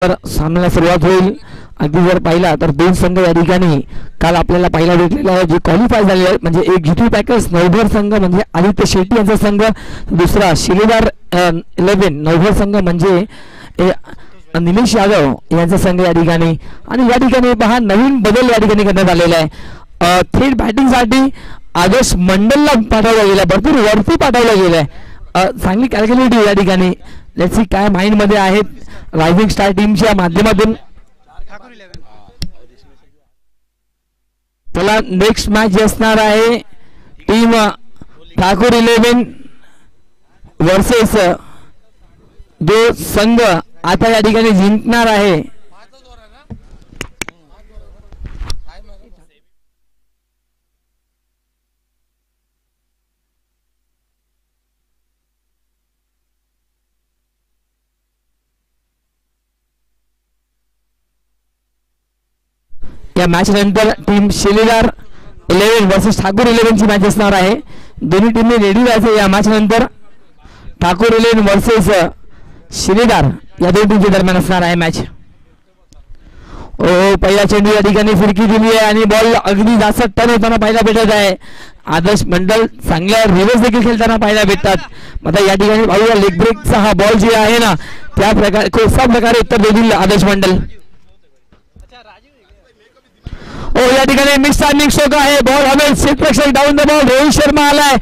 तर सामन्याला सुरुवात होईल. अगदी जर पाहिला तर दोन संघ या ठिकाणी काल आपल्याला पाहायला भेटलेला आहे, जे क्वालिफाय झालेले आहेत. म्हणजे एक जीटी पॅकर्स नवभर संघ म्हणजे आदित्य शेट्टी यांचा संघ, दुसरा शिलेदार 11 नवभर संघ म्हणजे निलेश यादव यांचा संघ या ठिकाणी. आणि या ठिकाणी पहा नवीन बदल या ठिकाणी करण्यात आलेला आहे. थेट बॅटिंगसाठी आदर्श मंडलला पाठवलं गेलं, भरपूर वरती पाठवलं गेलं आहे. चांगली कॅल्क्युलेटिव्ह या ठिकाणी. लेट्स सी काय माइंड मध्ये आहेत रायझिंग स्टार टीमच्या माध्यमातून. चला नेक्स्ट मॅच असणार आहे टीम ठाकूर 11 वर्सेस जो संघ आता या ठिकाणी जिंकणार आहे. या मॅच नंतर टीम शिलेदार 11 वर्सेस ठाकूर 11 ची मॅच असणार आहे. दोन्ही टीमने रेडी राहायचं या मॅच नंतर. ठाकूर 11 वर्सेस शिलेदार या दोन टीमच्या दरम्यान असणार आहे मॅच. पहिला चेंडू या ठिकाणी फिरकी दिली आहे आणि बॉल अगदी जास्त टर्न होताना पाहायला भेटत आहे. आदर्श मंडल चांगल्या रिव्हर्स देखील खेळताना पाहायला भेटतात. आता या ठिकाणी पाहूया लेग ब्रेकचा हा बॉल जे आहे ना त्या प्रकारे कशा प्रकारे उत्तर देतील आदर्श मंडल. या ठिकाणी मिस टायमिंग शोक आहे. बॉल हवेल क्षेत्ररक्षक down the ball. Rohit Sharma आलाय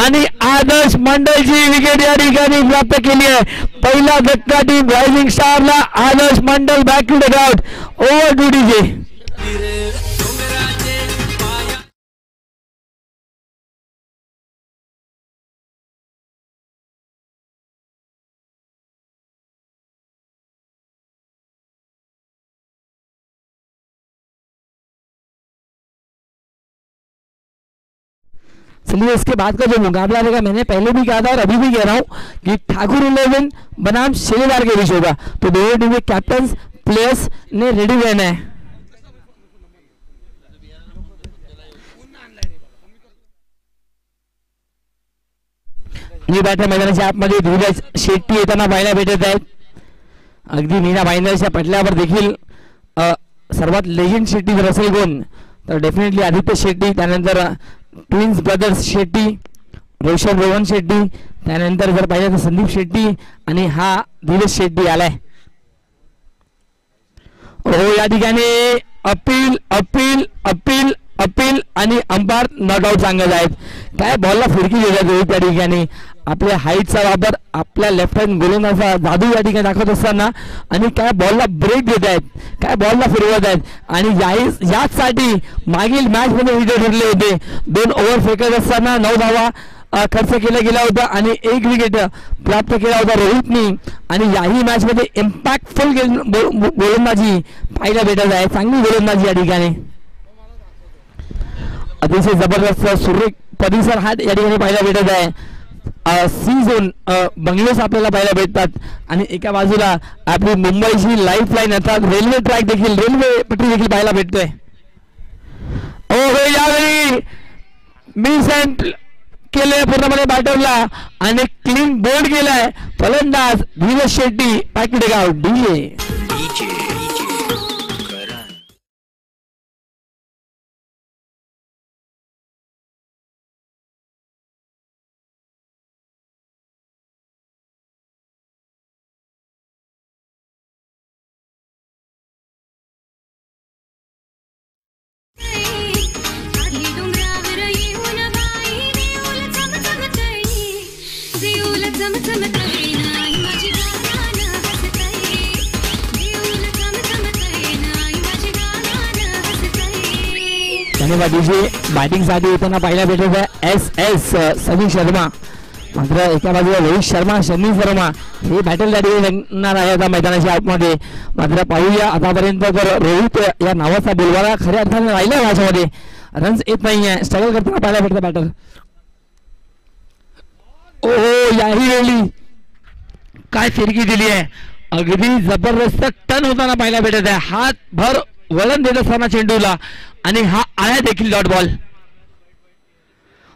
आणि आदर्श मंडलची विकेट या ठिकाणी प्राप्त केली आहे. पहिला धक्का टीम रायझिंग स्टारला. Adarsh Mandal back to the ground. Over to DJ. चलिए इसके बाद का जो मुकाबला रहेगा मैंने पहले भी कहा था और अभी भी कह रहा हूं कि ठाकुर 11 बनाम शिलेदार के बीच होगा. तो दोनों टीम के कैप्टन प्लेयर्स ने रेडी रहना है. बैठे मैदानाच्या आतमध्ये धीरज शेट्टी येताना पाहायला भेटत आहेत. अगदी मीना भाईंदरच्या पटल्यावर देखील सर्वात लेजेंड शेट्टी जर असेल कोण तर डेफिनेटली आदित्य शेट्टी, त्यानंतर ट्विन्स ब्रदर्स शेट्टी, रोहन शेट्टी, त्यानंतर जर पाहिजे तर संदीप शेट्टी आणि हा धीरज शेट्टी आलाय. या ठिकाणी अपील अपील अपील अपील आणि अंपायर नॉट आउट सांगत आहेत. काय बॉलला फिरकी देतात रोहित त्या ठिकाणी. आपल्या हाईटचा वापर आपल्या लेफ्ट हँड गोलंदाजा जादू या ठिकाणी दाखवत असताना आणि काय बॉलला ब्रेक देत आहेत, काय बॉलला फिरवत आहेत. आणि याचसाठी मागील मॅच मध्ये विकेट ठरले होते. 2 ओव्हर फेकत असताना 9 धावा खर्च केला गेला होता आणि 1 विकेट प्राप्त केला होता रोहितनी. आणि याही मॅच मध्ये इम्पॅक्टफुल गोलंदाजी पाहायला भेटत आहे. चांगली गोलंदाजी या ठिकाणी. अतिशय जबरदस्त सुरेख परिसर हा या ठिकाणी पाहायला भेटत आहे. सी झोन बंगलोज आपल्याला पाहायला भेटतात आणि एका बाजूला आपली मुंबईची लाईफ लाईन अर्थात रेल्वे ट्रॅक देखील, रेल्वे पटरी देखील पाहायला भेटतोय. यावेळी मिस हँड केले पूर्णपणे बॅटरला आणि क्लीन बोल्ड केलाय फलंदाज धीरज शेट्टी. पॅकेट आउट डीजे. बॅटिंग साठी येताना पाहायला भेटत आहे एस सनी शर्मा. मात्र एका बाजूला रोहित शर्मा, शमी शर्मा हे बॅटल लागणार आहे आता मैदानाच्या आतमध्ये. मात्र पाहूया आतापर्यंत तर रोहित या नावाचा बोलवाला खऱ्या अर्थाने राहिला मॅचमध्ये. रन्स येत नाहीये, स्ट्रगल करताना पाहायला भेटतं बॅटर. याही वेळी काय फिरकी दिली आहे. अगदी जबरदस्त टर्न होताना पाहायला भेटत आहे. हात भर वळण देत असताना चेंडूला आणि हा आया देखील डॉट बॉल.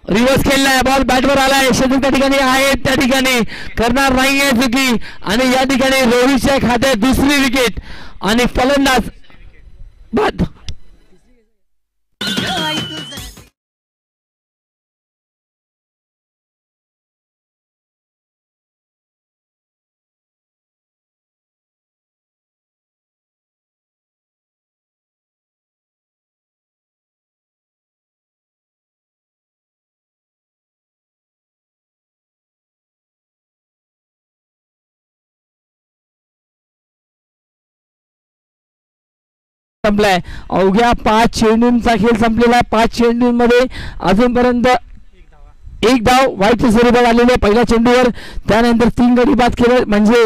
रिव्हर्स खेळलाय, बॉल बॅटवर आलाय, शेजूर त्या ठिकाणी आहे, त्या ठिकाणी करणार नाहीये चुकी आणि या ठिकाणी रोहितच्या खात्यात दुसरी विकेट आणि फलंदाज बाद. संपलाय. अवघ्या 5 चेंडूंचा खेळ संपलेला आहे. 5 चेंडूंमध्ये अजूनपर्यंत एक धाव व्हाईटच्या स्वरूपात आलेले पहिल्या चेंडूवर. त्यानंतर 3 गडी बाद केले म्हणजे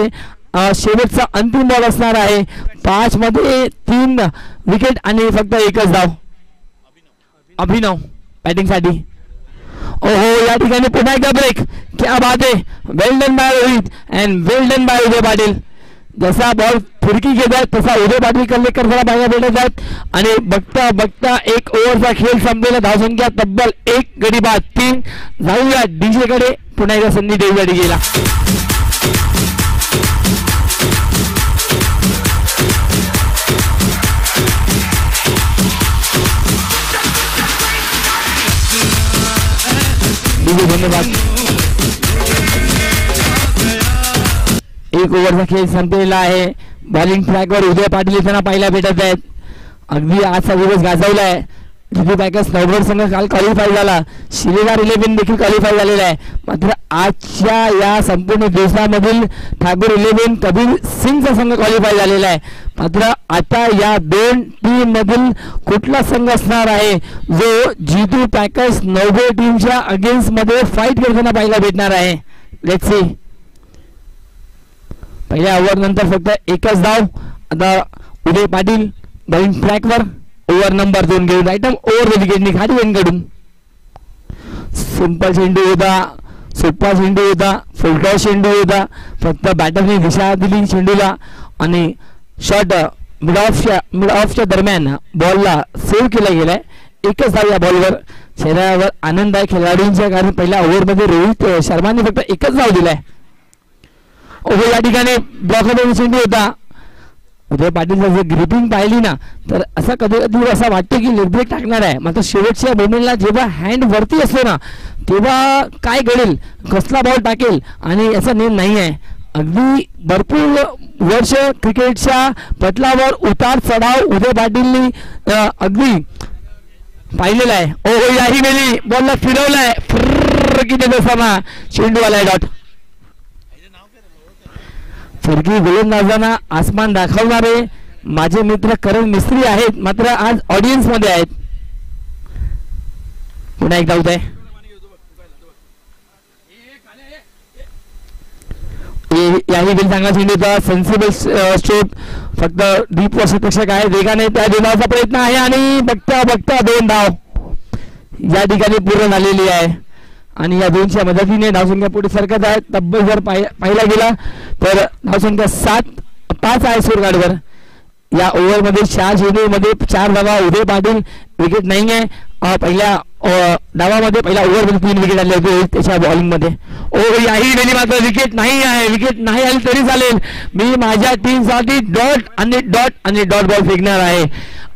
शेवटचा अंतिम बॉल असणार आहे. 5 मध्ये 3 विकेट आणि फक्त एकच धाव. अभिनव बॅटिंग साठी. ओहो या ठिकाणी पुन्हा एकदा ब्रेक. क्या बात आहे. Well done by Rohit and well done by Uday Patil. जसा बॉल फिरकी घेत आहेत तसा उदय पाटील कल्लेकर जरा बाहेर भेटत आहेत आणि बघता बघता 1 ओव्हरचा खेळ संपलेला. धावसंख्या तब्बल 1 गडी बाद 3. जाऊया डीजे कडे. पुन्हा एकदा संधी देऊया डीजेला. डीजे धन्यवाद. 1 ओव्हरचा खेळ संपलेला आहे. बॉलिंग ट्रॅकवर उदय पाटील येताना पाहायला भेटत आहेत. अगदी आजचा दिवस गाजवलाय. जिथे पॅकेज स्नोबॉर्ड संघ काल क्वालिफाय झाला. शिलेदार 11 देखील क्वालिफाय झालेला आहे. मात्र आजच्या या संपूर्ण दिवसामधील ठाकूर 11 कबीर सिंगचा संघ क्वालिफाय झालेला आहे. मात्र आता या 2 टीम मधील कुठला संघ असणार आहे जो जीतू पॅकेज स्नोबॉर्ड टीमच्या अगेन्स्ट मध्ये फाईट करताना पाहायला भेटणार आहे. Let's see. पहिल्या ओव्हर नंतर फक्त एकच धाव. आता उदय पाटील बॉलिंग ट्रॅकवर. ओव्हर नंबर 2 घेऊन आयटम ओव्हर द विकेटनी खाली वेनकडून. सिंपल चेंडू होता, सोपा चेंडू होता, फुलटॉस चेंडू होता. फक्त बॅटरने दिशा दिली चेंडूला आणि शॉट मिड ऑफच्या दरम्यान बॉलला सेव्ह केला गेलाय. एकच धाव या बॉलवर. चेहऱ्यावर आनंद आहे खेळाडूंचा कारण पहिल्या ओव्हरमध्ये रोहित शर्माने फक्त एकच धाव दिलाय. ओहो या ठिकाणी ब्लॉकमध्ये चेंडू होता. उदय पाटीलचं जर ग्रिपिंग पाहिली ना तर असं कधी कधी असं वाटतं की लेग ब्रेक टाकणार आहे. मात्र शेवटच्या मोमेंटला जेव्हा हँड वरती असतो ना तेव्हा काय घडेल, कसला बॉल टाकेल आणि याचा नेम नाही आहे. अगदी भरपूर वर्ष क्रिकेटच्या पटलावर उतार चढाव उदय पाटीलनी अगदी पाहिलेला आहे. ओहो याही वेळी बॉलला फिरवलाय. किती दिवसांना चेंडू आलाय डॉट. फिरकी गोलंदाजांना आसमान दाखवणारे माझे मित्र करण मिस्त्री आहेत मात्र आज ऑडियन्स मध्ये आहेत. पुन्हा एकदा होत आहे. याही बिल चांगला चेंडूचा सेन्सिबल स्ट्रोक. फक्त डीप वर्षपेक्षा काय वेगाने त्या धावाचा प्रयत्न आहे आणि बघता बघता 2 धाव या ठिकाणी पूर्ण झालेली आहे आणि या 2च्या मदतीने धावसंख्या पुढे सरकत आहे. तब्बल जर पाहिला गेला तर धावसंख्या 5 आहे स्कोरकार्डवर. या ओव्हरमध्ये 4 चेंडूमध्ये 4 धावा. उदय पाटील विकेट नाही आहे. पहिल्या डावामध्ये पहिल्या ओव्हरमध्ये 3 विकेट आले होते त्याच्या बॉलिंगमध्ये. याही वेळी मात्र विकेट नाही आहे. विकेट नाही आली तरी चालेल. मी माझ्या टीमसाठी डॉट आणि डॉट आणि डॉट बॉल फेकणार आहे.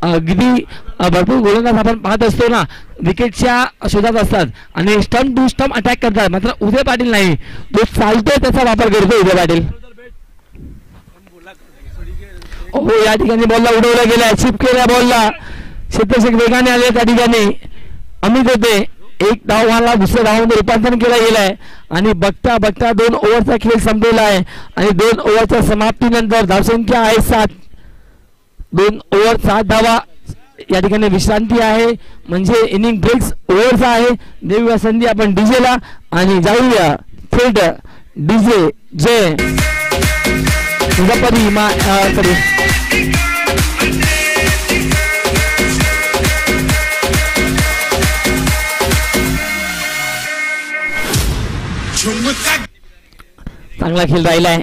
अगदी भरपूर गोलंदाज आपण पाहत असतो ना विकेटच्या शोधात असतात आणि स्टंप टू स्टंप अटॅक करतात. मात्र उदय पाटील नाही. तो चालतोय त्याचा वापर करतो उदय पाटील. हो या ठिकाणी बॉलला उडवला गेलाय. चिप केल्या बॉलला. क्षेत्ररक्षक वेगाने आले त्या ठिकाणी. अमित होते. 1 धावाला दुसऱ्या धावामध्ये रूपांतरण केलं गेलंय आणि बघता बघता 2 ओव्हरचा खेळ संपलेला आहे आणि 2 ओव्हरच्या समाप्तीनंतर धावसंख्या आहे 7. 2 ओव्हर 7 धावा. या ठिकाणी विश्रांती आहे म्हणजे इनिंग ब्रेक्स ओव्हरचा आहे. देऊया संधी आपण डीजेला आणि जाऊया थेट डीजे जय गणपती कडे. चांगला खेळ राहिलाय.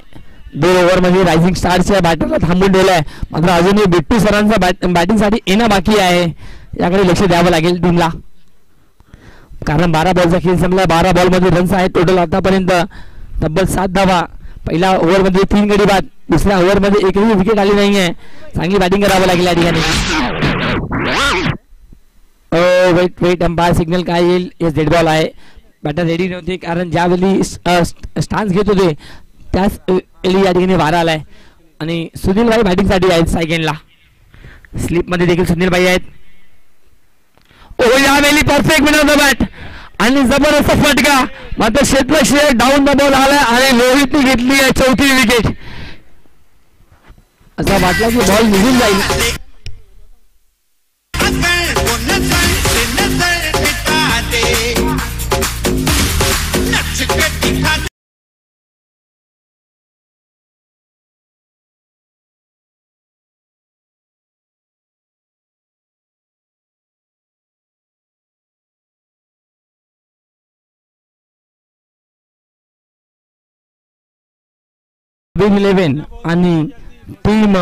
2 ओव्हरमध्ये रायझिंग स्टारच्या बॅटरला थांबून ठेवलाय. मात्र अजूनही बिट्टू सरांचा बॅटिंगसाठी येणं बाकी आहे. याकडे लक्ष द्यावं लागेल टीमला. कारण 12 बॉलचा खेळ संपला. 12 बॉलमध्ये रन्स आहेत टोटल आतापर्यंत तब्बल 7 धावा. पहिल्या ओव्हरमध्ये 3 गडी बाद, दुसऱ्या ओव्हरमध्ये एकही विकेट आली नाही आहे. चांगली बॅटिंग करावं लागेल या ठिकाणी. वेट अंपायर सिग्नल काय येईल? येस डेड बॉल आहे. बॅटर रेडी नव्हते कारण ज्यावेळी स्टान्स घेत होते त्याच वेळी या ठिकाणी वारा आलाय आणि सुनील भाई बॅटिंगसाठी आहेत सेकंडला. स्लिपमध्ये देखील सुनील भाई आहेत. ओ यावेळी परफेक्ट मिळवलं बॅट आणि जबरदस्त फटका. मात्र क्षेत्रक्षय डाऊन द बॉल आलाय आणि रोहितने घेतली आहे 4थी विकेट. असा वाटला की बॉल निघून जाईल. बिग 11 आणि टीम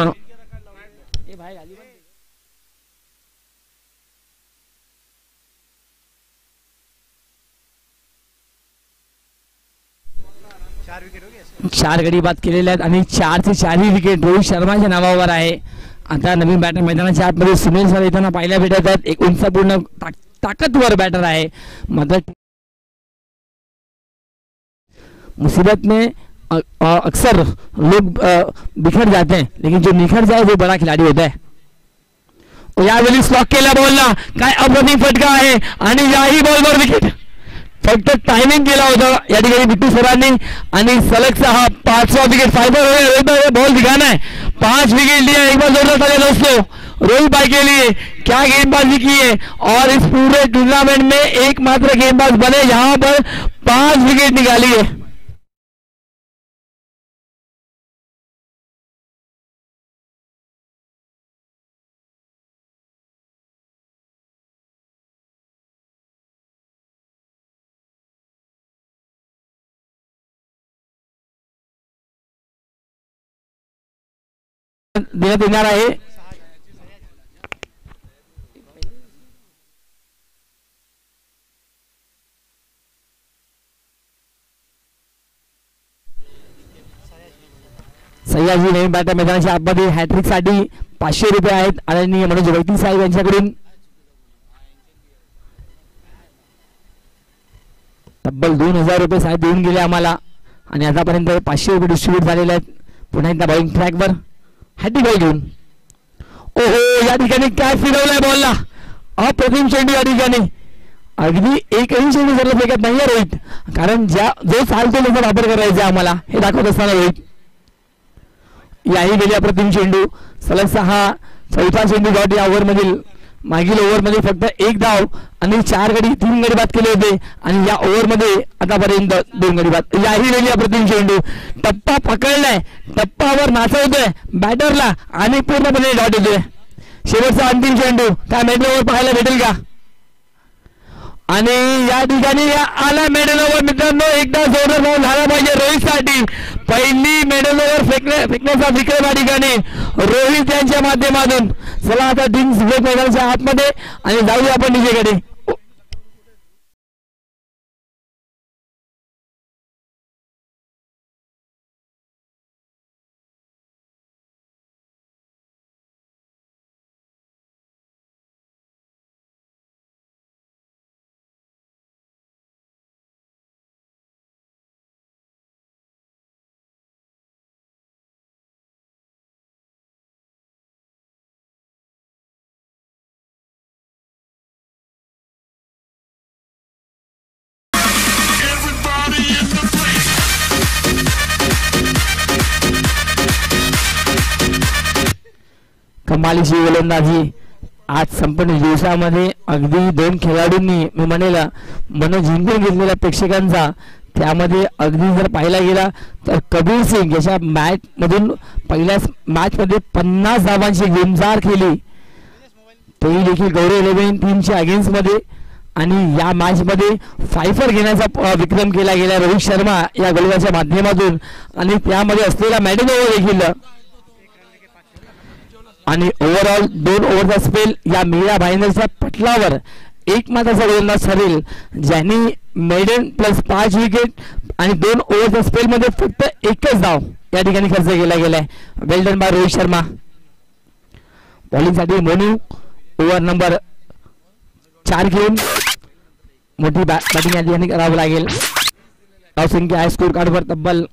4 गडी बाद केलेले आहेत आणि 4ची 4ही विकेट रोहित शर्माच्या नावावर आहे. आता नवीन बॅटर मैदानाच्या आतमध्ये सुनील सर येताना पाहायला भेटत आहेत. एक उंचपूर्ण ताकदवर बॅटर आहे. मात्र मुसीबत में अक्सर लोग बिखर जाते हैं लेकिन जो निखर जाए वो बड़ा खिलाड़ी होता है. यावेळी स्लॉक केला बॉलला. काय अप्रतिम फटका आहे आणि याही बॉलवर विकेट. फक्त टायमिंग केला होता या ठिकाणी बिट्टू सरांनी आणि सलगचा हा 5वां विकेट. फाइबर बॉल दिखाना है. 5 विकेट लिया. एक बार जोरदार तालियां दोस्तों रोहित भाई के लिए. क्या गेंदबाजी की है और इस पूरे टूर्नामेंट में एकमात्र गेंदबाज बने यहाँ पर 5 विकेट निकाली है. देण्यात येणार आहे. सयाजी नवीन बॅटर मैदानाच्या आतमध्ये हॅट्रिक साठी 500 रुपये आहेत आणि मनोज वैती साहेब यांच्याकडून तब्बल 2000 रुपये साहेब देऊन गेले आम्हाला आणि आतापर्यंत 500 रुपये डिस्ट्रीब्यूट झालेले आहेत. पुन्हा एकदा बॉलिंग ट्रॅकवर हॅट्रिक बॉल घेऊन. ओहो या ठिकाणी काय फिरवलाय बॉलला. अप्रतिम चेंडू या ठिकाणी. अगदी एकही चेंडू जर फेकत नाहीये रोहित कारण जो चालतो त्याचा वापर करायचा आम्हाला हे दाखवत असताना रोहित. याही वेळी अप्रतिम चेंडू. सलगचा हा 4था चेंडू डॉट या ओव्हरमधील. मागील ओव्हरमध्ये फक्त 1 धाव आणि 4 गडी 3 गडी बाद केले होते आणि या ओव्हरमध्ये आतापर्यंत 2 गडी बाद. याही वेळी अप्रतिम चेंडू. टप्पा पकडलाय. टप्पावर नाचवतोय बॅटरला आणि पूर्णपणे डॉट येतोय. शेवटचा अंतिम चेंडू काय मेडलवर पाहायला भेटेल का? आणि या ठिकाणी आला मेडल ओव्हर मित्रांनो. एकदा जोरदार बॉल झाला पाहिजे रोहित साठी. पहिली मेडल ओव्हर फेकण्याचा विक्रम या ठिकाणी रोहित यांच्या माध्यमातून. चला आता टीम मैदानाच्या आतमध्ये आणि जाऊया आपण नीचेकडे. कमालीची गोलंदाजी आज संपूर्ण दिवसामध्ये अगदी 2 खेळाडूंनी मी म्हणेल मन जिंकून घेतलेल्या प्रेक्षकांचा. त्यामध्ये अगदी जर पाहायला गेला तर कबीर सिंग याच्या मॅचमधून पहिल्याच मॅचमध्ये 50 धावांची गुंजार केली. तेही देखील गौरव 11 टीमच्या अगेन्स्टमध्ये. आणि या मॅचमध्ये 5 घेण्याचा विक्रम केला गेला रोहित शर्मा या गोलंदाजाच्या माध्यमातून आणि त्यामध्ये असलेला मॅडल ओव्हर देखील. आणि ओव्हरऑल 2 ओव्हरचा स्पेल या मीरा भाईंदरच्या पटलावर एक मात्राचा गोलंदाज ठरेल ज्यांनी मेडन प्लस 5 विकेट आणि 2 ओव्हरच्या स्पेलमध्ये फक्त एकच धाव या ठिकाणी खर्च केला गेलाय. Well done by Rohit Sharma. बॉलिंगसाठी मोनू ओव्हर नंबर 4 घेऊन मोठी बॅटिंग या ठिकाणी करावं लागेल. धावसंख्या आहे स्कोर कार्डवर तब्बल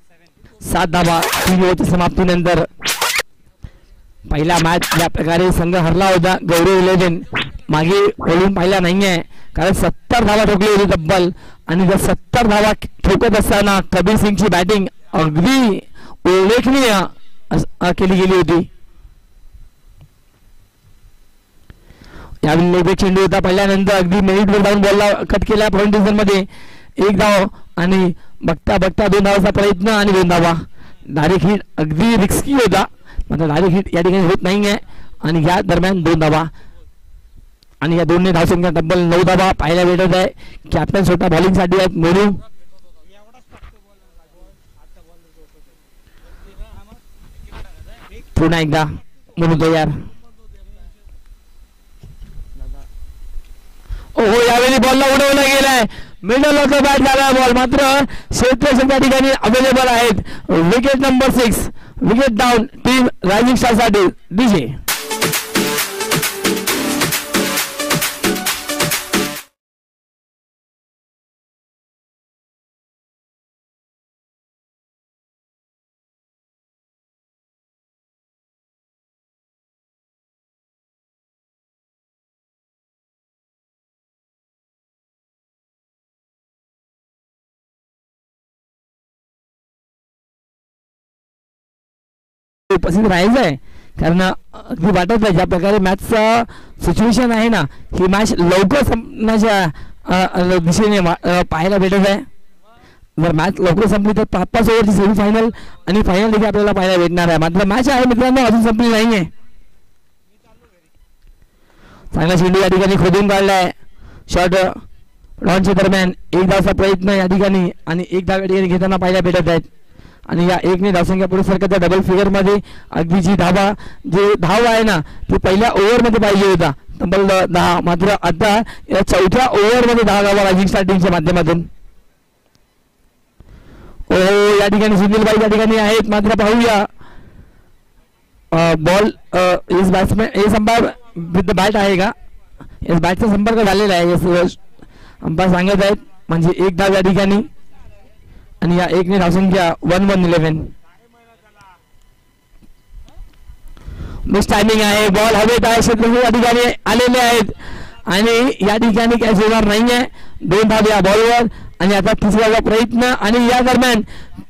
7 धावा 3 ओव्हरच्या समाप्तीनंतर. पहिला मॅच ज्या प्रकारे संघ हरला होता गौरव 11 मागे ओळून पाहिला नाहीये कारण 70 धावा ठोकली होती तब्बल. आणि त्या 70 धावा ठोकत असताना कबीर सिंगची बॅटिंग अगदी उल्लेखनीय केली गेली होती. यावेळी लेग चेंडू होता पहिल्यानंतर अगदी मिनिटवर जाऊन बॉलला कट केला फ्रंट डिझन मध्ये 1 धाव आणि बघता बघता 2 धावाचा प्रयत्न आणि 2 धावा. डायरेक्ट हिट अगदी रिस्की होता मात्र डायरेक्ट हिट या ठिकाणी होत नाहीये आणि या दरम्यान 2 धावा आणि या दोन्ही धावसंख्या तब्बल 9 धावा पाहायला भेटत आहे. कॅप्टन स्वतः बॉलिंग साठी आहेत मोनू. पुन्हा एकदा मोनू तयार. ओहो यावेळी बॉलला उडवला गेलाय मिडल ऑफ द बॅट झाला बॉल मात्र क्षेत्ररक्षक त्या ठिकाणी अवेलेबल आहेत. Wicket number 6 wicket down team rising star साठी डीजे. उपस्थित राहायचं आहे कारण अगदी वाटत आहे ज्या प्रकारे मॅचचा सिच्युएशन आहे ना ही मॅच लवकर संपण्याच्या दिशेने पाहायला भेटत आहे. जर मॅच लवकर संपली तर 5-5 ओव्हरची सेमीफायनल आणि फायनल देखील आपल्याला पाहायला भेटणार आहे. मात्र मॅच आहे मित्रांनो अजून संपली नाहीये. चांगला चेंडू या ठिकाणी खोदून काढलाय शॉर्ट लॉनच्या दरम्यान 1 धावचा प्रयत्न या ठिकाणी आणि 1 धाव या ठिकाणी घेताना पाहायला भेटत आहेत. आणि या 1 ने धावसंख्या पुढे सरकत आहे डबल फिगर मध्ये. अगदी जी धाव आहे ना ती पहिल्या ओव्हर मध्ये पाहिजे होता तब्बल 10 मात्र आता या 4थ्या ओव्हर मध्ये 10 धावा रायझिंग स्टार टीमच्या माध्यमातून. या ठिकाणी सुनील भाई या ठिकाणी आहेत मात्र पाहूया बॉल इस बॅट्समॅन हे अंपायर विथ द बॅट आहे का इस बॅटचा संपर्क झालेला आहे अंपायर सांगत आहेत म्हणजे 1 धाव या ठिकाणी आणि या 1 ने धावसंख्या 1-1-11. मिस टायमिंग आहे बॉल हवेत आहे क्षेत्ररक्षक या ठिकाणी आलेले आहेत आणि या ठिकाणी कॅच होणार नाहीये. 2 धाव या बॉलवर आणि आता 3रा प्रयत्न आणि या दरम्यान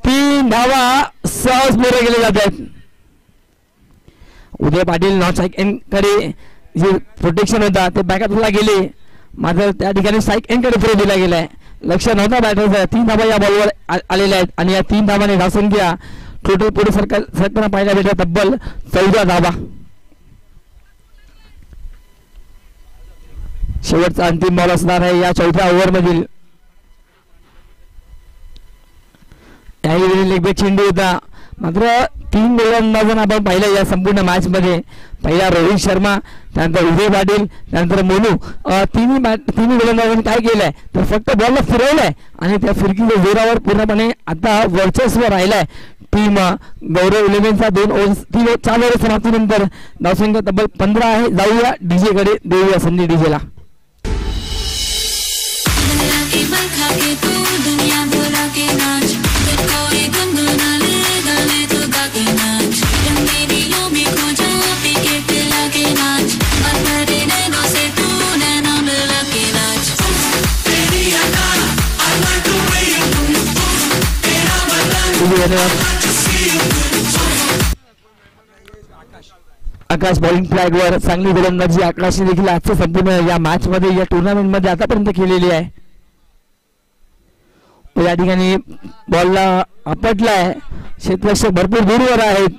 3 धावा सहज पुरे केले जात आहेत. उदय पाटील नॉट स्ट्राईक एंड कडे जे प्रोटेक्शन होता ते बॅकअपला गेले मात्र त्या ठिकाणी स्ट्राईक एंड कडे थ्रो दिला गेलाय. लक्ष नव्हता बॅटरचा. 3 धावा या बॉलवर आलेल्या आहेत आणि या 3 धावाने धावसंख्या टोटल पुढे सरकताना पाहायला भेटत तब्बल 14 धावा. शेवटचा अंतिम बॉल असणार आहे या 4थ्या ओव्हर मधील. यावेळी लेग चेंडू होता मात्र 3 गोलंदाजांना आपण पाहिलं या संपूर्ण मॅच मध्ये. पहिला रोहित शर्मा त्यानंतर उदय पाटील त्यानंतर मोनू. तिन्ही गोलंदाजांनी काय केलंय तर फक्त बॉलला फिरवलंय आणि त्या फिरकीच्या जोरावर पूर्णपणे आता वर्चस्व राहिलंय टीम गौरव 11चा. 4 ओव्हर समाप्तीनंतर धावसंख्या तब्बल 15 आहे. जाऊया डीजे कडे देऊया संधी डीजेला. आकाश बॉलिंग फ्लॅग वर चांगली गोलंदाजी आकाशने देखील आजच्या संपूर्ण या मॅच मध्ये या टुर्नामेंट मध्ये आतापर्यंत केलेली आहे. या ठिकाणी बॉलला आपटलाय क्षेत्ररक्षक भरपूर दूरवर आहेत.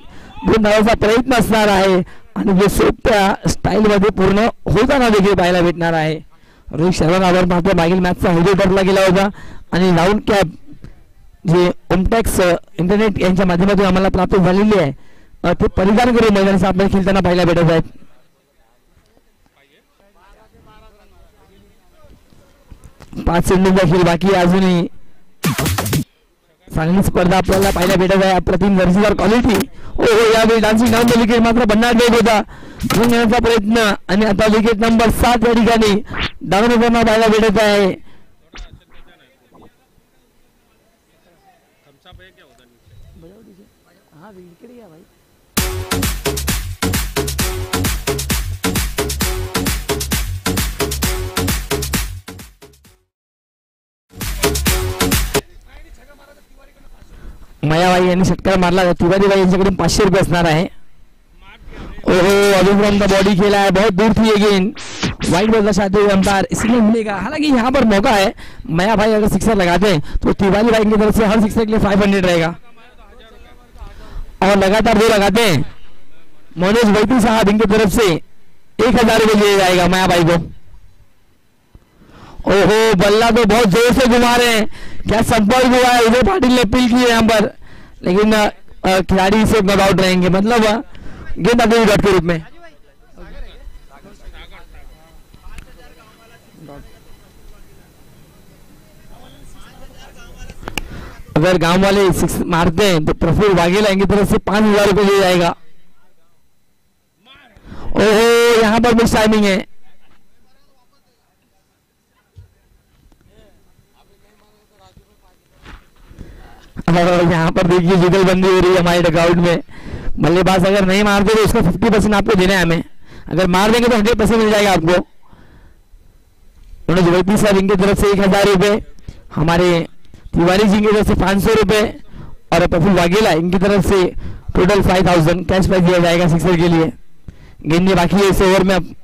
2 धावांचा प्रयत्न असणार आहे आणि जे सोप्या स्टाईल मध्ये पूर्ण होताना देखील पाहायला भेटणार आहे. रोहित शर्मा मात्र मागील मॅचचा हेडो ठरला गेला होता आणि राऊंड कॅप जे ओमटेक्स इंटरनेट यांच्या माध्यमातून आम्हाला प्राप्त झालेली आहे ते परिधान करून मैदानाचा अभ्यास खेळताना पाहायला भेटत आहेत. 5 चेंडूंचा खेळ बाकी आहे अजूनही. चांगली स्पर्धा आपल्याला पाहायला भेटत आहे. अप्रतिम दर्जेदार क्वालिटी. हो यावेळी डान्सिंग डाऊन द विकेट मात्र भन्नाट वेग होता घेण्याचा प्रयत्न आणि आता विकेट नंबर 7 या ठिकाणी डाऊन होताना पाहायला भेटत आहे. मायाबाई यांनी षटकार मारला. तिवारीबाई यांच्याकडून 500 रुपये असणार आहे. ओहो अभी फ्रॉम द बॉडी खेला है, बहुत दूर थी अगेन. वाइड बॉल दर्शाते हुए अंपायर सिग्नल मिलेगा. हालांकि यहाँ पर मौका है, माया भाई अगर सिक्सर लगाते हैं तो तिवारी भाई की तरफ से हर सिक्सर के लिए 500 रहेगा और लगातार 2 लगाते हैं मनोज वैती साहब इनकी तरफ से 1000 रुपये दिया जाएगा माया भाई को. ओहो बल्ला तो बहुत जोर से घुमा रहे हैं. क्या संपर्क हुआ है? उदय पाटिल ने अपील की है यहाँ पर, लेकिन खिलाड़ी से नॉट आउट रहेंगे. मतलब गेंद आगे डॉट के रूप में. अगर गांव वाले सिक्स मारते हैं तो प्रफुल्ल वाघेला इनकी तरफ से 5000 रुपये दिया जाएगा. ओहो यहाँ पर मिस टाइमिंग है. यहाँ पर देखिए जुगलबंदी हो रही है हमारे डगआउट में. बल्लेबाज अगर नहीं मारते तो उसका 50% आपको देना है हमें. अगर मार देंगे तो 100% मिल जाएगा आपको. मनोज वैती सर इनकी तरफ से 1000 रुपये, हमारे तिवारी जी की तरफ से 500 रुपये और प्रफुल्ल वाघेला इनकी तरफ से टोटल 5000 कैश प्राइज दिया जाएगा सिक्सर के लिए. गेंदे बाकी है इस ओवर में. अब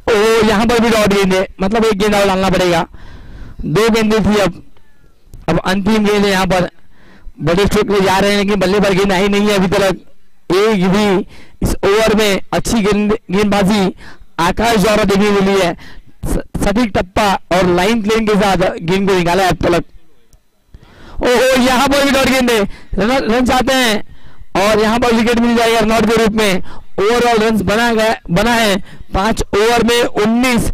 ओ यहाँ पर भी डॉट गेंदे, मतलब एक गेंद और डालना पड़ेगा. 2 गेंदे थी. अब अंतिम गेंद है. यहाँ पर बड़े स्ट्रोक ले जा रहे हैं लेकिन बल्ले पर गेंद आई नहीं है अभी तक. एक भी इस ओवर में अच्छी गेंदबाजी आकाश द्वारा देखने मिली है. सटीक टप्पा और लाइन क्लेम के साथ गेंद को निकाला है अब तक. ओहो यहाँ पर भी डॉट गेंद है. रन चाहते हैं और यहाँ पर विकेट मिल जाएगा रनआउट के रूप में. ओवरऑल रन बना है 5 ओवर में 19.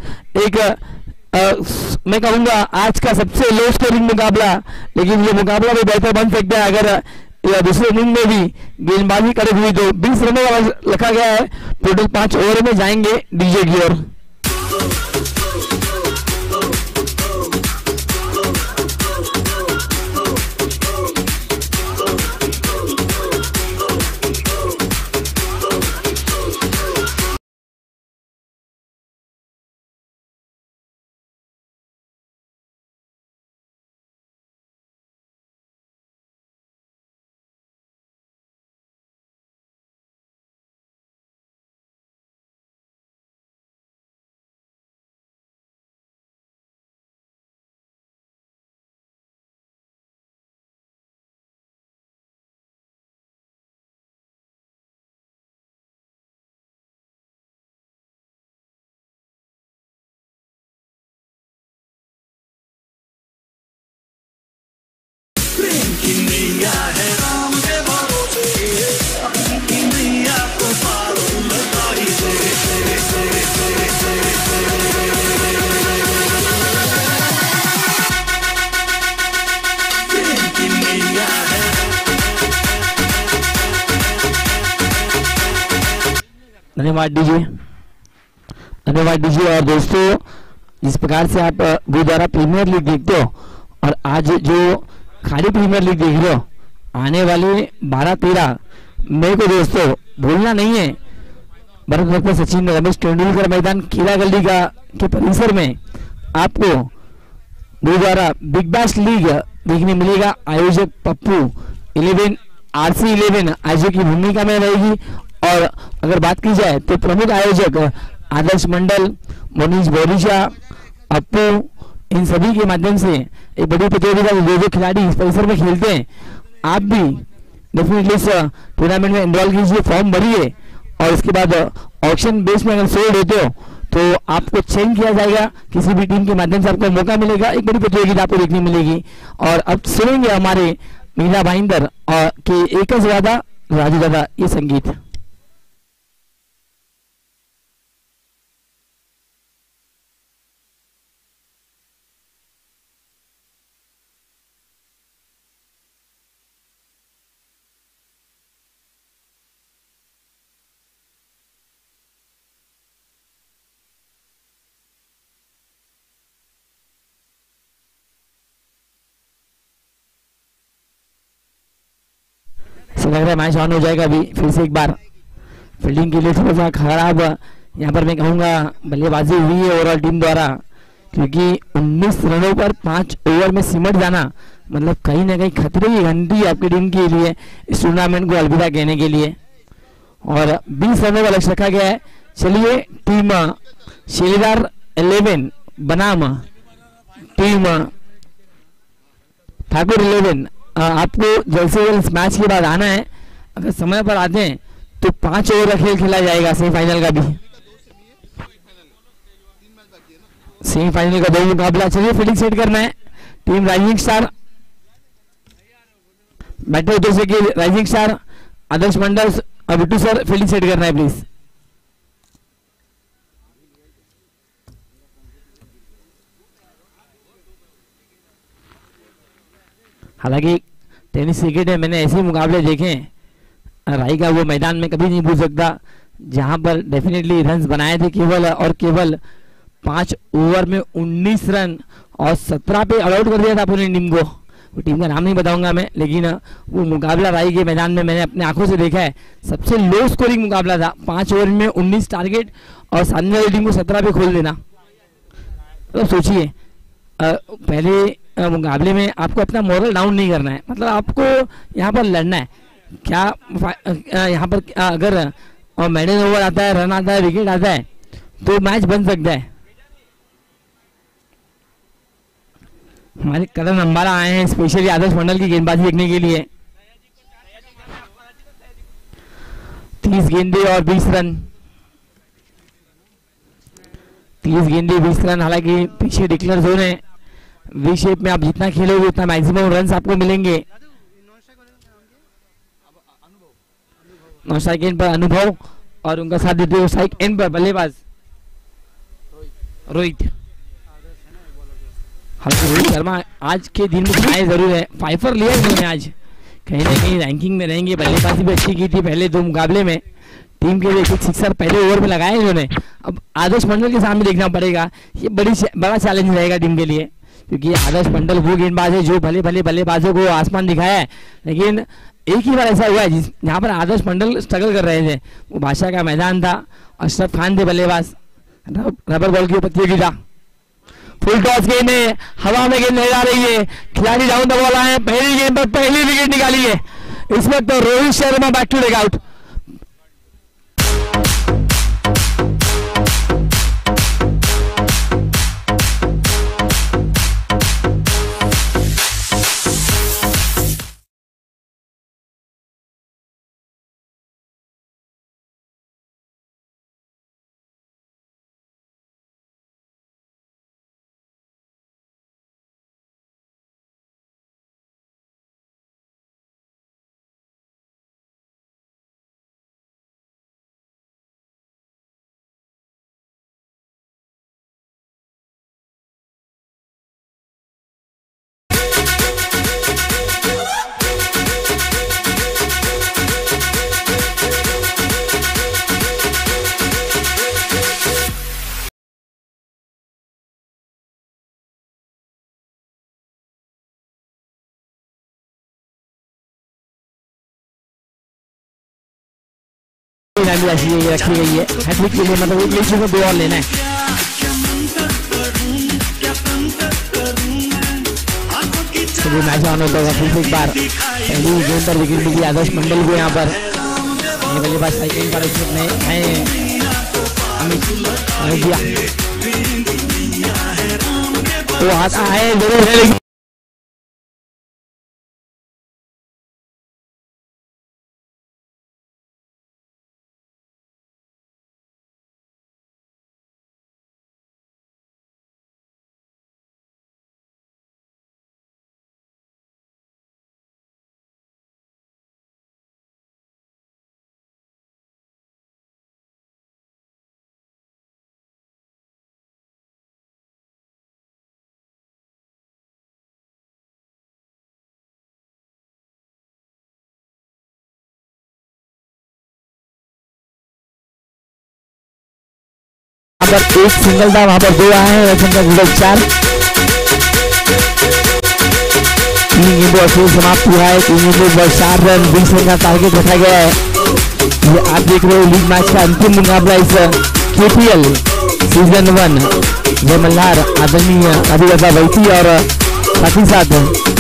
एक मैं कहूंगा आज का सबसे लो स्कोरिंग मुकाबला, लेकिन ये मुकाबला भी बेहतर बन सकता है अगर दूसरे इनिंग में भी गेंदबाजी कड़ी हुई तो. 20 रनों का रखा गया है. टोटल 5 ओवर में जाएंगे डीजे की ओर. धन्यवाद दीजिए, धन्यवाद दीजिए. और दोस्तों जिस प्रकार से आप गुरुद्वारा प्रीमियर लीग देखते हो और आज जो खाड़ी प्रीमियर लीग देख रहे हो, आने वाले 12-13 मई को दोस्तों भूलना नहीं है भरत रत्न सचिन रमेश तेंदुलकर मैदान खीरा गली का के परिसर में आपको गुरुद्वारा बिग बैश लीग देखने मिलेगा. आयोजक पप्पू 11 RC11 आयोजक की भूमिका में रहेगी. और अगर बात की जाए तो प्रमुख आयोजक आदर्श मंडल, मोनीश बोरिशा, अप्पू, इन सभी के माध्यम से एक बड़ी प्रतियोगिता जो खिलाड़ी इस परिसर में खेलते हैं, आप भी डेफिनेटली इस टूर्नामेंट में एनरोल कीजिए, फॉर्म भरिए और उसके बाद ऑक्शन बेस में अगर सोल्ड होते हो तो आपको चयन किया जाएगा. किसी भी टीम के माध्यम से आपको मौका मिलेगा, एक बड़ी प्रतियोगिता आपको देखने मिलेगी. और अब सुनेंगे हमारे मीरा भाईंदर के एक वादा राजू दादा ये संगीत. रहा है मैच ऑन हो जाएगा अभी फिर से एक बार। फील्डिंग के लिए थोड़ा सा खराब यहाँ पर मैं कहूँगा बल्लेबाजी हुई है ओवरऑल टीम द्वारा, क्योंकि 19 रनों पर 5 ओवर में सिमट जाना मतलब कहीं ना कहीं खतरे की घंटी आपकी टीम के लिए इस टूर्नामेंट को अलविदा कहने के लिए। और 20 रनों का लक्ष्य रखा गया है। चलिए टीम शेलीदार 11 बनाम टीम ठाकुर 11, आपको जल्द से जल्द इस मैच के बाद आना है। अगर समय पर आते हैं तो 5 ओवर का खेल खेला जाएगा सेमीफाइनल का भी, सेमीफाइनल का 2 मुकाबला। चलिए फील्डिंग सेट करना है। टीम राइजिंग स्टार बैटर उधर से कि राइजिंग स्टार आदर्श मंडल बिट्टू सर फील्डिंग सेट करना है प्लीज। हालांकि टेनिस क्रिकेट में मैंने ऐसे मुकाबले देखे हैं, राई का वो मैदान में कभी नहीं भूल सकता जहां पर डेफिनेटली रन्स बनाए थे केवल और केवल 5 ओवर में 19 रन और 17 पे ऑल आउट कर दिया था पूरी टीम को। वो टीम का नाम नहीं बताऊंगा मैं, लेकिन वो मुकाबला राई के मैदान में मैंने अपने आंखों से देखा है। सबसे लो स्कोरिंग मुकाबला था, 5 ओवर में 19 टारगेट और सामने वाली टीम को 17 पे खोल देना। तो सोचिए पहले मुकाबले में आपको अपना मोरल डाउन नहीं करना है, मतलब आपको यहाँ पर लड़ना है। क्या यहाँ पर अगर मेडन ओवर आता है, रन आता है, विकेट आता है तो मैच बन सकता है। हमारे कदम अंबाला आए हैं स्पेशली आदर्श मंडल की गेंदबाजी देखने के लिए। 30 गेंदे और 20 रन, 30 गेंदे 20 रन। हालांकि पीछे डिक्लेयर जोन है, वी शेप में आप जितना खेलोगे उतना मैक्सिमम रन आपको मिलेंगे। 9 सेकंड पर अनुभव और उनका साथ देते हुए स्ट्राइक एंड पर बल्लेबाज रोहित। हालांकि रोहित शर्मा आज के दिन में आए जरूर है, फाइफर लिया इन्होंने आज, कहीं ना कहीं रैंकिंग में रहेंगे। बल्लेबाजी भी अच्छी की थी पहले 2 मुकाबले में, टीम के लिए एक सिक्सर पहले ओवर में लगाए इन्होंने। अब आदर्श मंडल के सामने देखना पड़ेगा, ये बड़ा चैलेंज रहेगा टीम के लिए, क्योंकि आदर्श मंडल वो गेंदबाज है जो भले भले बल्लेबाजों को आसमान दिखाया है। लेकिन एक ही बार ऐसा हुआ है जहाँ पर आदर्श मंडल स्ट्रगल कर रहे थे, वो बादशाह का मैदान था, अशरफ खान थे बल्लेबाज, रबर बॉल की पत्तियों की था। फुल टॉस गेंद है, हवा में गेंद जा रही है, खिलाड़ी डाउन द बॉल आए, पहली गेंद पर पहली विकेट निकाली है इस वक्त तो Rohit Sharma back to take out. रखी गई है हैट्रिक के लिए, मतलब एक लेची को 2 और लेना है। चलिए मैच ऑन होता होगा फिर से एक बार। पहली गेंद पर विकेट मिली आदर्श मंडल को यहाँ पर, बल्लेबाज साइकिल पर तो आता है जरूर है, लेकिन एक सिंगल था, वहां पर 2 आए हैं, 4 3 गेंदों असूल समाप्त हुआ है। 3 गेंदों पर 4 रन 20 रन का टारगेट रखा गया है। ये आप देख रहे हो लीग मैच का अंतिम मुकाबला इस KPL सीजन 1 जय मल्हार आदरणीय राजूदादा वैती और साथ ही साथ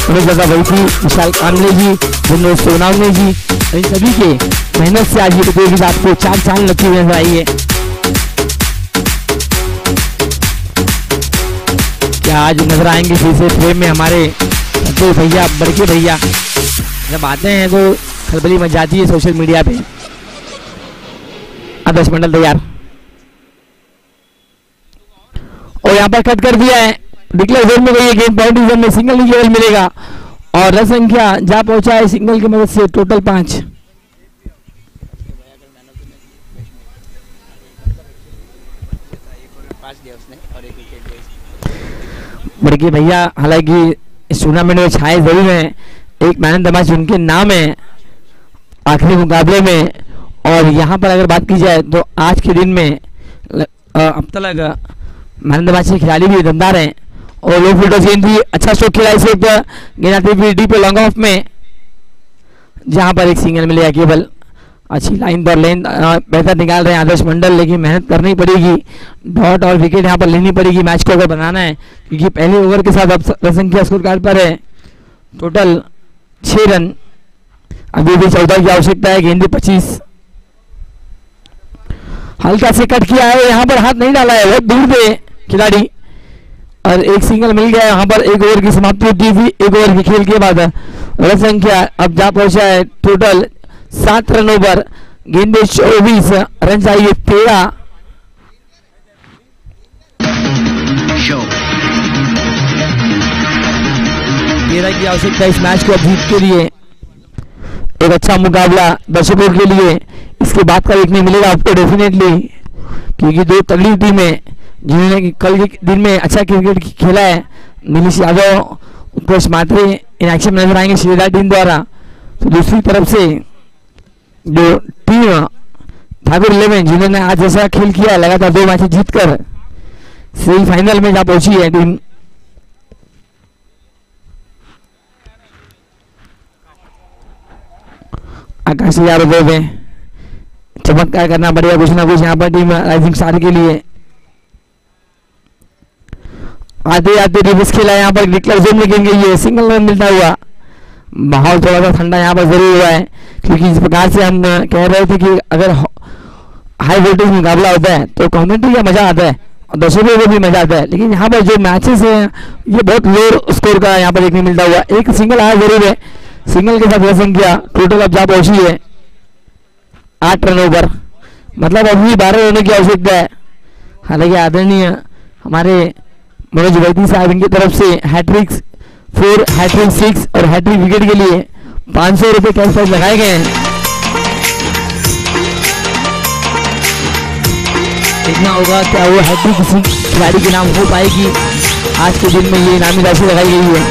मनोज दादा वैती, विशाल कामले जी, विनोद सोनावने जी, इन सभी के मेहनत से आज ये प्रतियोगिता आपको 4 चांद लगती हुई नजर आई है। क्या आज नजर आएंगे फिर से फ्रेम में हमारे तो भैया, बड़के भैया जब आते हैं तो खलबली मच जाती है सोशल मीडिया पे। आदर्श मंडल तैयार और यहाँ पर कट कर दिया है। डिक्लेयर जोन में गई है गेंद, बाउंड्री जोन में सिंगल ही केवल मिलेगा और रन संख्या जा पहुंचा है सिंगल की मदद से टोटल 5। बड़के भैया हालांकि इस टूर्नामेंट में छाए जरूर हैं, एक मैन ऑफ द मैच उनके नाम है आखिरी मुकाबले में। और यहाँ पर अगर बात की जाए तो आज के दिन में अब तक मैन ऑफ द मैच के खिलाड़ी भी दमदार हैं और लो फील्डर गेंद भी अच्छा स्ट्रोक खेला इस वक्त, गेंद आती हुई डीप लॉन्ग ऑफ में जहाँ पर एक सिंगल मिलेगा केवल। अच्छी लाइन पर लेन बेहतर निकाल रहे हैं आदर्श मंडल, लेकिन मेहनत करनी पड़ेगी, डॉट और विकेट यहाँ पर लेनी पड़ेगी मैच को अगर बनाना है, क्योंकि पहले ओवर के साथ अब रन संख्या स्कोर कार्ड पर है टोटल 6 रन, अभी भी 14 की आवश्यकता है। गेंद 25 हल्का से कट किया है, यहाँ पर हाथ नहीं डाला है, बहुत दूर पे खिलाड़ी और एक सिंगल मिल गया है। यहाँ पर एक ओवर की समाप्ति होती थी, एक ओवर के खेल के बाद रन संख्या अब जा पहुंचा है टोटल 7 रनों पर। गेंदे 24 रन चाहिए 13 की आवश्यकता इस मैच को अब जीत के लिए। एक अच्छा मुकाबला दर्शकों के लिए इसके बाद का देखने मिलेगा आपको डेफिनेटली, क्योंकि दो तगड़ी टीमें जिन्होंने कल के दिन में अच्छा क्रिकेट खेला है, नीलेश यादव, उत्कर्ष मात्रे इन एक्शन में नजर आएंगे श्रीदा टीम द्वारा। तो दूसरी तरफ से जो टीम ठाकुर 11 जिन्होंने आज जैसा खेल किया लगातार 2 मैच जीतकर सेमीफाइनल में जा पहुंची है टीम। आकाश यादव में चमत्कार करना पड़ेगा कुछ ना कुछ यहाँ पर टीम राइजिंग स्टार के लिए। आते आते रिवर्स खेला यहाँ पर डिक्लेयर जोन में गेंद गई है, सिंगल रन मिलता हुआ। माहौल थोड़ा सा ठंडा यहाँ पर जरूर हुआ है, क्योंकि इस प्रकार से हम कह रहे थे कि अगर हाई वोल्टेज मुकाबला होता है तो कमेंट्री का मजा आता है और दर्शकों को भी मजा आता है, लेकिन यहाँ पर जो मैचेस हैं ये बहुत लो स्कोर का यहाँ पर देखने मिलता हुआ। एक सिंगल आया जरूर है, सिंगल के साथ रन संख्या टोटल अब जा पहुंची है 8 रनों पर, मतलब अभी 12 रनों की आवश्यकता है। हालांकि आदरणीय हमारे मनोज वैती साहब इनकी तरफ से हैट्रिक 4, हैट्रिक 6 और हैट्रिक विकेट के लिए 500 रुपये कैश प्राइज लगाए गए हैं। देखना होगा क्या वो हैट्रिक किसी खिलाड़ी के नाम हो पाएगी। आज के दिन में ये इनामी राशि लगाई गई है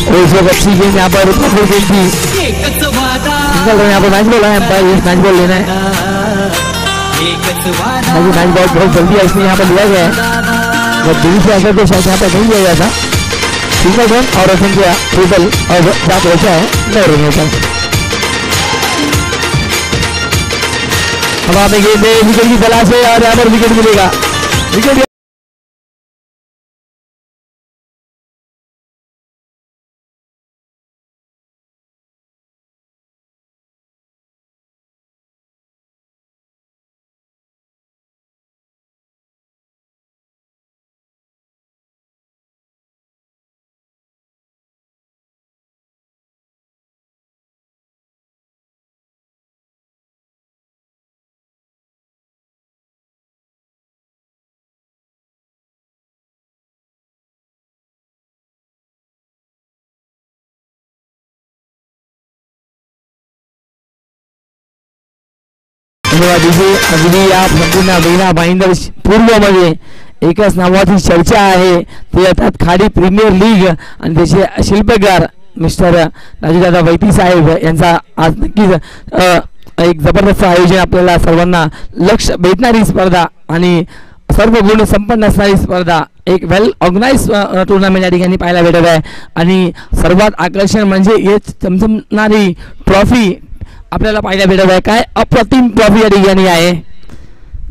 और इस वक्त अच्छी गेंद यहाँ पर गेंद थी, यहाँ पर मैच बॉल है, एम्पायर इस मैच बॉल लेना है। मैच बॉल बहुत जल्दी है इसलिए यहाँ पर लिया गया है, जब दिल्ली से आकर के शायद यहाँ पर नहीं लिया गया था। सिंगल रन और रन किया टोटल और जहाँ पहुंचा है 9 रनों पर। हवा में गेंद विकेट की तलाश है और यहाँ पर विकेट मिलेगा। विकेट अगदी या संपूर्ण वीणा भाईंदर पूर्वमध्ये एकच नावाची चर्चा आहे, ते अर्थात खाडी प्रीमियर लीग आणि त्याचे शिल्पकार मिस्टर राजूदादा वैती साहेब यांचा आज नक्कीच एक जबरदस्त आयोजन आपल्याला सर्वांना लक्ष भेटणारी स्पर्धा आणि सर्व गुण संपन्न असणारी स्पर्धा एक वेल ऑर्गनाइज टुर्नामेंट या ठिकाणी पाहायला भेटत आहे. आणि सर्वात आकर्षण म्हणजे हे चमचमणारी ट्रॉफी आपल्याला पाहायला भेटत आहे. काय अप्रतिम ट्रॉफी या ठिकाणी आहे.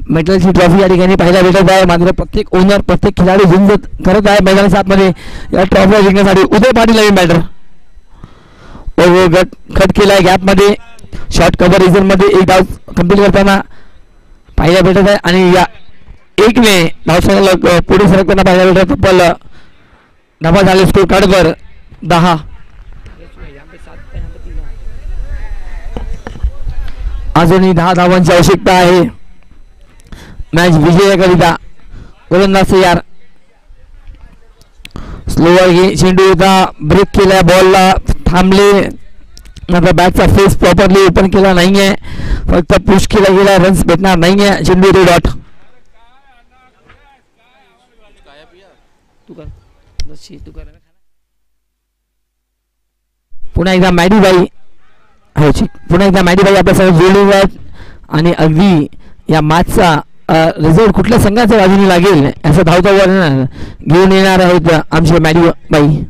मेटलची ट्रॉफी या ठिकाणी पाहायला भेटत आहे. मात्र प्रत्येक ओनर प्रत्येक खिलाडी झुंज करत आहे मैदानाच्या आतमध्ये या ट्रॉफी जिंकण्यासाठी. उदय पाटील नवीन बॅटर गट खट केला आहे गॅपमध्ये. शॉर्ट कव्हर रिझनमध्ये एक डाव कंप्लीट करताना पाहायला भेटत आहे. आणि या एकने धावसंख्या पुढे सरकताना पाहायला भेटत. तब्बल धावा झाले स्कोर कार्डवर 10. अजूनही 10 धावांची आवश्यकता आहे मॅच विजयाकरिता. गोलंदाज तयार. स्लोवर चेंडू होता. ब्रेक केला बॉलला थांबले. मात्र बॅटचा फेस प्रॉपरली ओपन केला नाहीये. फक्त पुश केला गेला. रन्स भेटणार नाहीये. चेंडू तो डॉट. पुन्हा एकदा मॅडीबाई पुन्हा एकदा मॅडीबाई आपल्यासोबत जोडलेले आहेत. आणि अगदी या मॅचचा रिझल्ट कुठल्या संघाच्या बाजूने लागेल असं धावता वर्णन घेऊन येणार आहेत आमचे मॅडीबाई.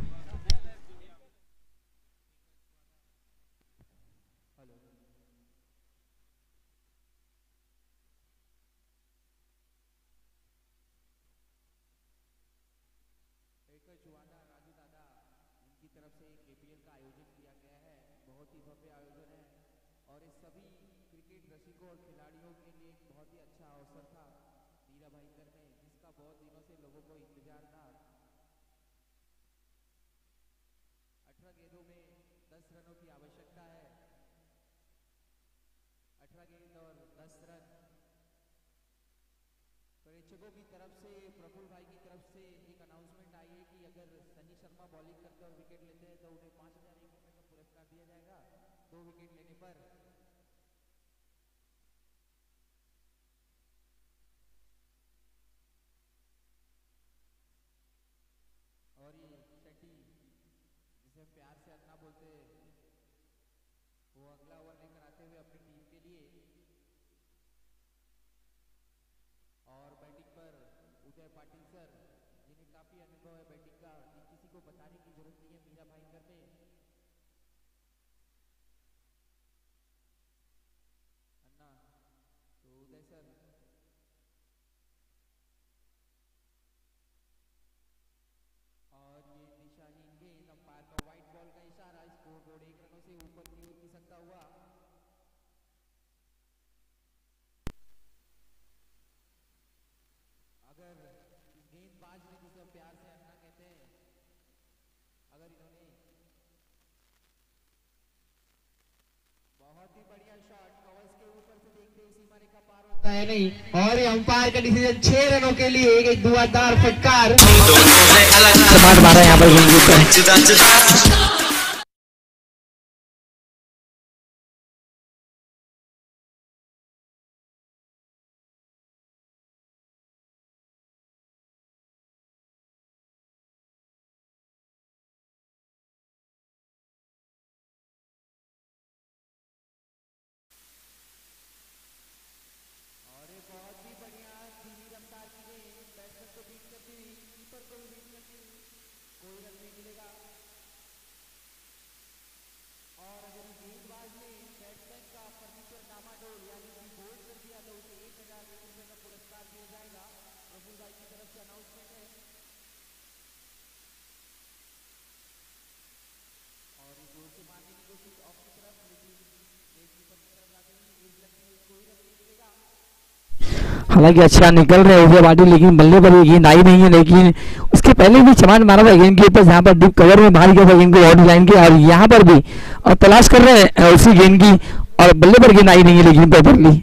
नहीं और ये अंपायर का डिसीजन 6 रनों के लिए एक धुआंधार फटकार मारा यहाँ पर. हालांकि अच्छा निकल रहे उदय पाटिल लेकिन बल्ले पर ये गेंद आई नहीं है. लेकिन उसके पहले भी चमान मारा था गेंद के ऊपर जहाँ पर डीप कवर में बाहर गया था गेंद को आउट लाइन के. और यहाँ पर भी और तलाश कर रहे हैं उसी गेंद की और बल्ले पर गेंद आई नहीं है लेकिन प्रॉपरली.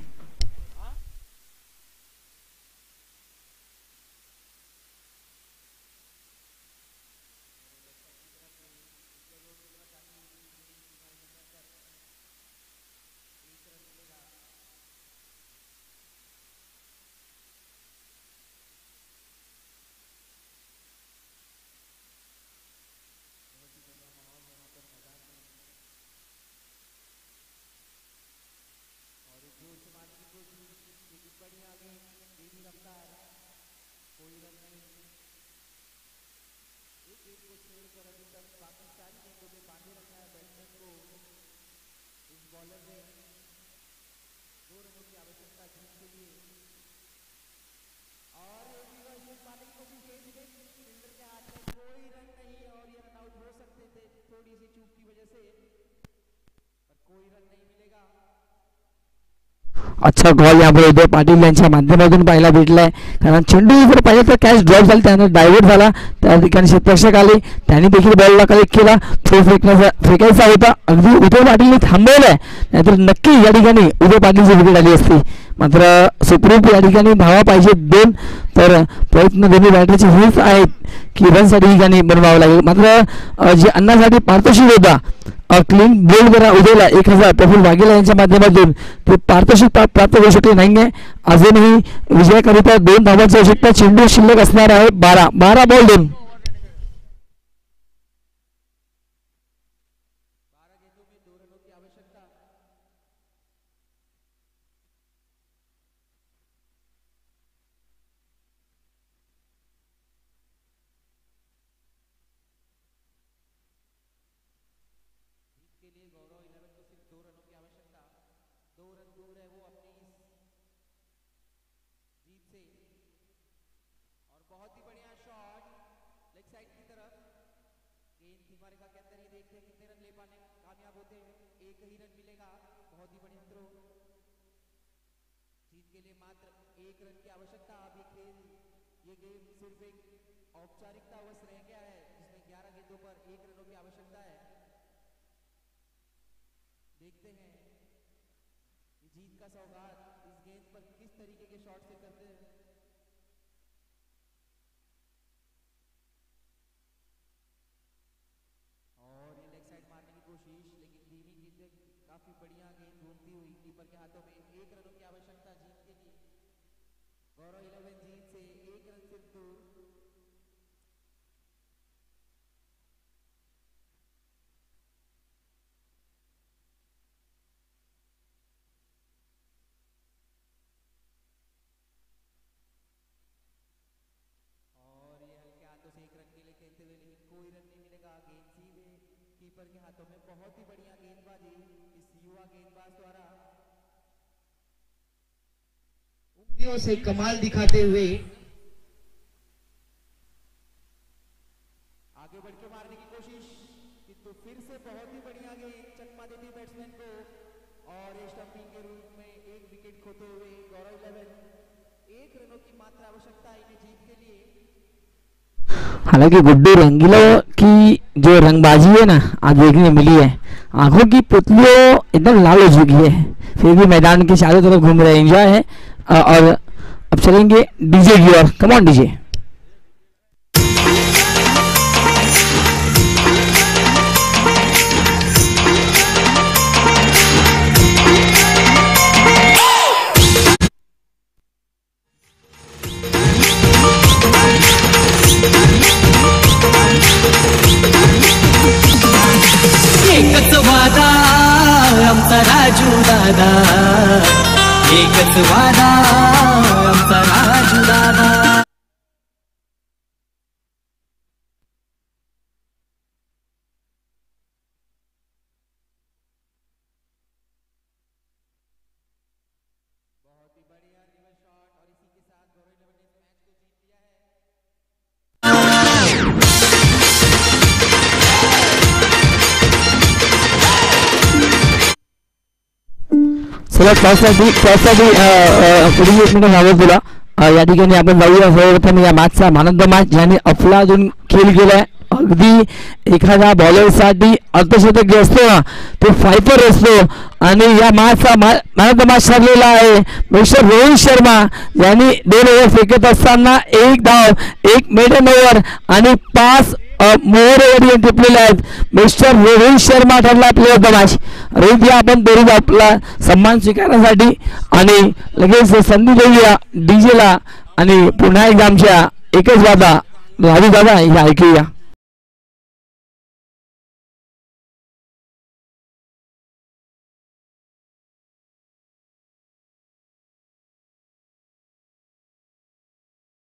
अच्छा बॉल यापुढे उदय पाटील यांच्या माध्यमातून पाहायला भेटलाय, कारण चेंडू जर पाहिजे तर कॅच ड्रॉप झाला, त्याने डायव्हर्ट झाला, त्या ठिकाणी क्षेत्ररक्षक आले, त्यांनी देखील बॉलला कलेक्ट केला, थ्रो फेकायचा होता, अगदी उदय पाटीलने थांबवलाय, नाहीतर नक्की या ठिकाणी उदय पाटीलची विकेट आली असती. मात्र सुप्रीप या ठिकाणी धावा पाहिजे 2, तर प्रयत्न दोन्ही बॅटरचे हेच आहेत की रनसाठी ठिकाणी बनवावं लागेल. मात्र जे अन्नासाठी पारितोषिक होता क्लीन बोल्ड करा उदयला 1000 प्रफुल्ल वाघेला यांच्या माध्यमातून, ते पारितोषिक प्राप्त होऊ शकले नाहीये. अजूनही विजयाकरिता 2 धावांची आवश्यकता, चेंडू शिल्लक असणार आहे 12 बॉल 2. से कमाल दिखाते हुए आगे बढ़ के मारने की कोशिश, किंतु फिर से बहुत ही बढ़िया गेंद चकमा देती बैट्समैन को, और स्टंपिंग के रूप में 1 विकेट खोते हुए गौरव 11 1 रनों की मात्र आवश्यकता इन्हें जीत के लिए. हालांकि गुड्डू रंगीला की जो रंगबाजी है ना आज देखने मिली है, आंखों की पुतलियों एकदम लाल हो चुकी है, फिर भी मैदान के चारों तरफ घूम रहे हैं, एंजॉय है. और अब चलेंगे डीजे की ओर. Come on DJ. एकच वादा आमचा राजू दादा, एकच वादा आमचा राजू दादा. बहुत ही बढ़िया रिवर्स शॉट, और इसी के साथ गौरव 11 ने इस मैच को जीत लिया है. चला टॉससाठी पुढील एक मिनिट हवं तुला. या ठिकाणी आपण जाऊया सर्वप्रथम या मॅचचा मॅन ऑफ द मॅच ज्याने अफलातून खेळ केलाय. अगदी एखाद्या बॉलरसाठी अर्धशतक असतो ना तो फायपर असतो, आणि या मॅचचा मॅन ऑफ द मॅच ठरलेला आहे मिस्टर रोहित शर्मा यांनी 2 ओव्हर फेकत असताना 1 धाव, 1 मेडन ओव्हर आणि 5 मोहर ओव्हर टिपलेले आहेत. मिस्टर रोहित शर्मा ठरला player of the match. Rohit या आपण दोन्ही आपला सन्मान स्वीकारण्यासाठी आणि लगेच संधी देऊया डीजेला, आणि पुन्हा एकदा आमच्या एकच वादा राजू दादा हे ऐकूया.